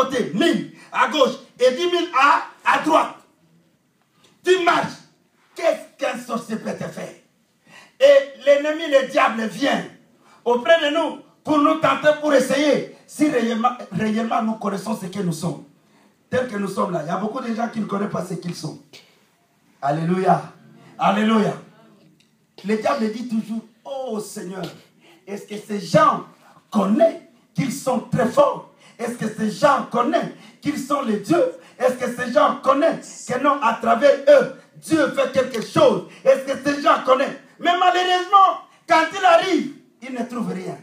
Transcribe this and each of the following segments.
côté, 1000 à gauche et 10 000 à droite. Tu marches. Qu'est-ce qu'un sorcier peut te faire? Et l'ennemi, le diable, vient auprès de nous pour nous tenter, pour essayer si réellement nous connaissons ce que nous sommes. Tel que nous sommes là. Il y a beaucoup de gens qui ne connaissent pas ce qu'ils sont. Alléluia. Alléluia. Le diable dit toujours, oh Seigneur, est-ce que ces gens connaissent qu'ils sont très forts? Est-ce que ces gens connaissent qu'ils sont les dieux? Est-ce que ces gens connaissent que non, à travers eux, Dieu fait quelque chose? Est-ce que ces gens connaissent? Mais malheureusement, quand il arrive, il ne trouve rien.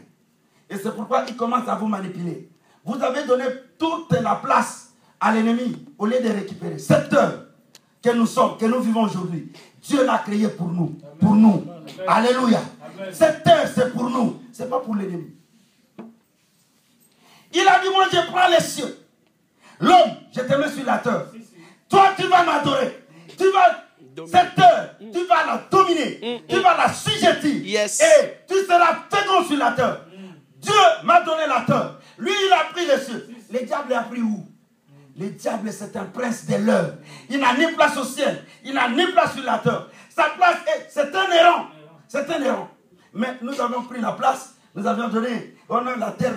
Et c'est pourquoi il commence à vous manipuler. Vous avez donné toute la place à l'ennemi au lieu de récupérer. Cette heure que nous sommes, que nous vivons aujourd'hui, Dieu l'a créée pour nous. Amen. Pour nous. Amen. Alléluia. Amen. Cette heure, c'est pour nous. Ce n'est pas pour l'ennemi. Il a dit, moi je prends les cieux. L'homme, je te mets sur la terre. Toi, tu vas m'adorer. Tu vas, cette heure, tu vas la dominer. Tu vas la sujetter. Yes. Et tu seras fécond sur la terre. Dieu m'a donné la terre. Lui, il a pris les cieux. Le diable a pris où? Le diable, c'est un prince de l'heure. Il n'a ni place au ciel. Il n'a ni place sur la terre. Sa place, c'est un errant. C'est un errant. Mais nous avons pris la place. Nous avions donné, on a la terre,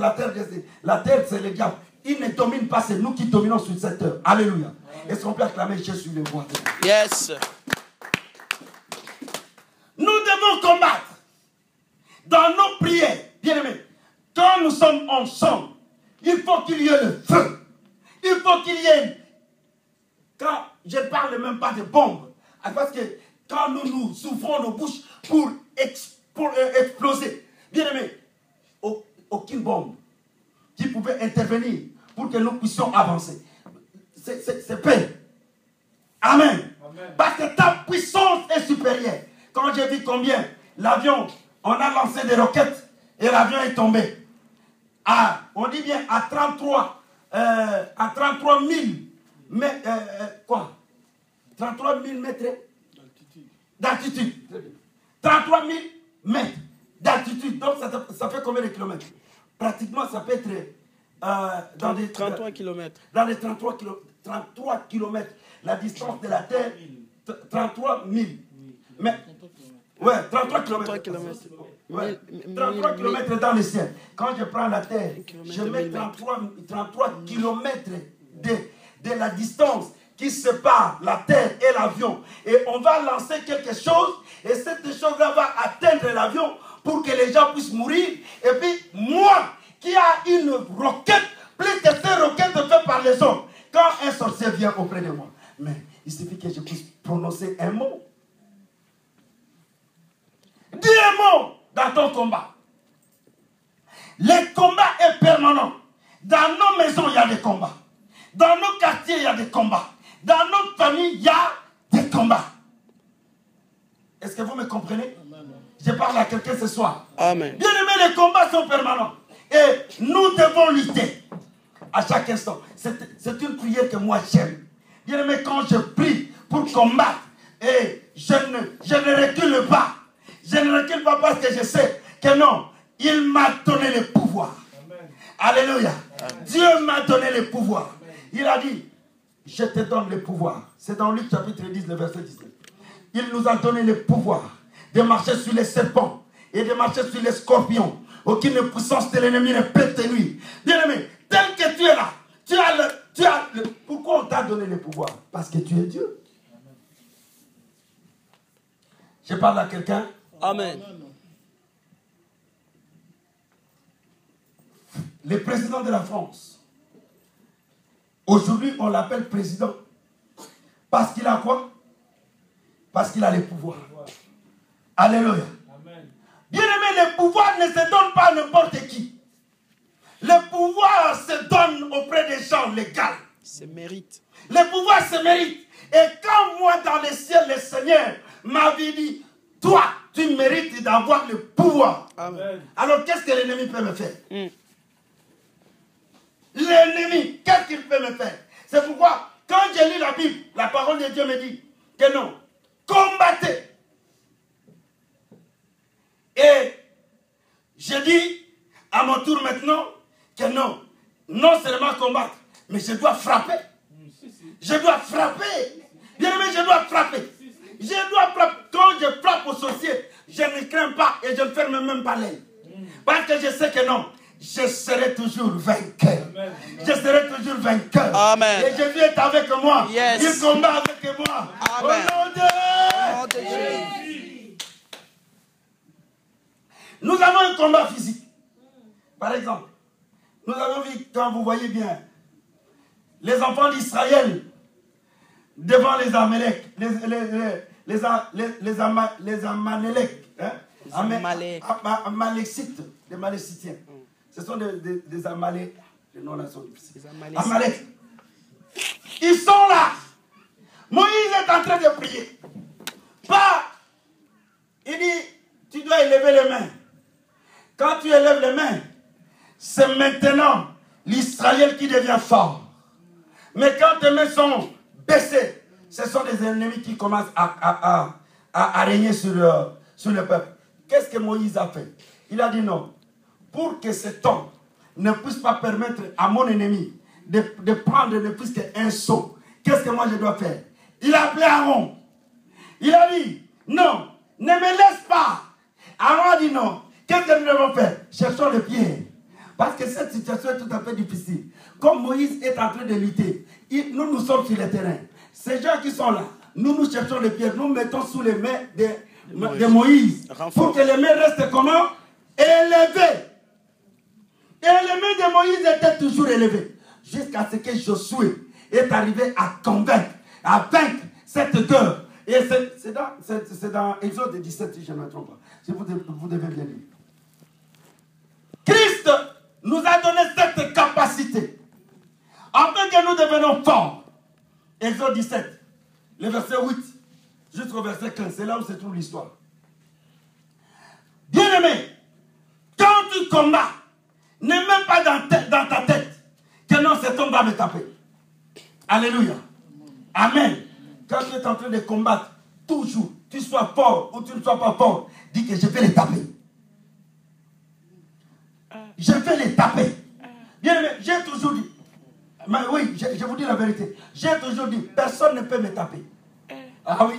c'est le diable. Il ne domine pas, c'est nous qui dominons sur cette terre. Alléluia. Est-ce qu'on peut acclamer Jésus sur les voies? Yes. Nous devons combattre dans nos prières. Bien aimés, quand nous sommes ensemble, il faut qu'il y ait le feu. Il faut qu'il y ait... Quand je ne parle même pas de bombes, parce que quand nous ouvrons nos bouches pour exploser, bien aimés, aucune bombe qui pouvait intervenir pour que nous puissions avancer. C'est paix. Amen. Amen. Parce que ta puissance est supérieure. Quand j'ai vu combien l'avion, on a lancé des roquettes et l'avion est tombé. On dit bien à 33 000 quoi 33 000 mètres d'altitude. 33 000 mètres d'altitude. Donc ça fait combien de kilomètres? Pratiquement ça peut être dans des 33 km. Dans les 33 kilomètres. La distance de la Terre, 33 000. Mais, ouais, 33 km. Ouais, 33 km dans le ciel. Quand je prends la Terre, je mets 33 km de la distance qui sépare la Terre et l'avion. Et on va lancer quelque chose, et cette chose-là va atteindre l'avion pour que les gens puissent mourir. Et puis, moi, qui a une roquette, plus que ces roquettes faites par les hommes, quand un sorcier vient auprès de moi, mais il suffit que je puisse prononcer un mot. Dis un mot dans ton combat. Le combat est permanent. Dans nos maisons, il y a des combats. Dans nos quartiers, il y a des combats. Dans notre famille, il y a des combats. Est-ce que vous me comprenez? Amen. Je parle à quelqu'un ce soir. Amen. Bien aimé, les combats sont permanents. Et nous devons lutter à chaque instant. C'est une prière que moi j'aime. Bien aimé, quand je prie pour combattre, et je ne recule pas. Je ne recule pas parce que je sais que non, il m'a donné le pouvoir. Amen. Alléluia. Amen. Dieu m'a donné le pouvoir. Amen. Il a dit, je te donne le pouvoir. C'est dans Luc chapitre 10, le verset 19. Il nous a donné le pouvoir de marcher sur les serpents et de marcher sur les scorpions. Aucune puissance de l'ennemi ne peut te nuire. Bien aimé, tel que tu es là, pourquoi on t'a donné le pouvoir? Parce que tu es Dieu. Amen. Je parle à quelqu'un. Amen. Le président de la France, aujourd'hui on l'appelle président. Parce qu'il a quoi? Parce qu'il a le pouvoir. Alléluia. Amen. Bien aimé, le pouvoir ne se donne pas à n'importe qui. Le pouvoir se donne auprès des gens légaux. C'est mérite. Le pouvoir se mérite. Et quand moi dans le ciel, le Seigneur m'avait dit, toi, tu mérites d'avoir le pouvoir. Amen. Alors qu'est-ce que l'ennemi peut me faire? L'ennemi, qu'est-ce qu'il peut me faire? C'est pourquoi, quand je lis la Bible, la parole de Dieu me dit que non, combattez. Et je dis à mon tour maintenant que non, non seulement combattre, Mais je dois frapper. Je dois frapper. Bien-aimé, je dois frapper. Je dois frapper. Quand je frappe aux sorciers, je ne crains pas et je ne ferme même pas l'œil. Parce que je sais que non, je serai toujours vainqueur. Je serai toujours vainqueur. Amen. Et Jésus est avec moi. Yes. Il combat avec moi. Amen. Au nom de Jésus. Nous avons un combat physique. Par exemple, nous avons vu, quand vous voyez bien, les enfants d'Israël devant les Amalek, les Amalek, hein? Amalécites, les Malécitiens. Ce sont des Amalek. Les noms là sont difficiles. Amalek. Ils sont là. Moïse est en train de prier. Pas. Il dit, tu dois élever les mains. Quand tu élèves les mains, c'est maintenant l'Israël qui devient fort. Mais quand tes mains sont baissées, ce sont des ennemis qui commencent à régner sur le peuple. Qu'est-ce que Moïse a fait? Il a dit non. Pour que cet homme ne puisse pas permettre à mon ennemi de prendre ne plus qu'un seau, qu'est-ce que moi je dois faire? Il a appelé Aaron. Il a dit non, ne me laisse pas. Aaron a dit non. Qu'est-ce que nous devons faire? Cherchons les pierres. Parce que cette situation est tout à fait difficile. Comme Moïse est en train de lutter, nous sommes sur le terrain. Ces gens qui sont là, nous cherchons les pierres, nous mettons sous les mains de Moïse. Pour que les mains restent comment? Élevées. Et les mains de Moïse étaient toujours élevées. Jusqu'à ce que Josué est arrivé à convaincre, à vaincre cette guerre. Et c'est dans Exode 17, si je ne me trompe pas. Si vous devez bien lire. Christ nous a donné cette capacité afin que nous devenions forts. Exode 17, le verset 8 jusqu'au verset 15, c'est là où se trouve l'histoire. Bien-aimé, quand tu combats, ne mets pas dans ta tête que non, cet homme va me taper. Alléluia. Amen. Quand tu es en train de combattre, toujours, tu sois fort ou tu ne sois pas fort, dis que je vais les taper. Je vais les taper. Bien aimé, j'ai toujours dit, mais oui, je vous dis la vérité, j'ai toujours dit, personne ne peut me taper. Ah oui.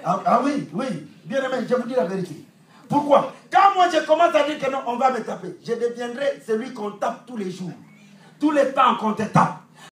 Ah oui, oui. Bien aimé, je vous dis la vérité. Pourquoi? Quand moi je commence à dire que non, on va me taper, je deviendrai celui qu'on tape tous les jours. Tous les temps qu'on te tape.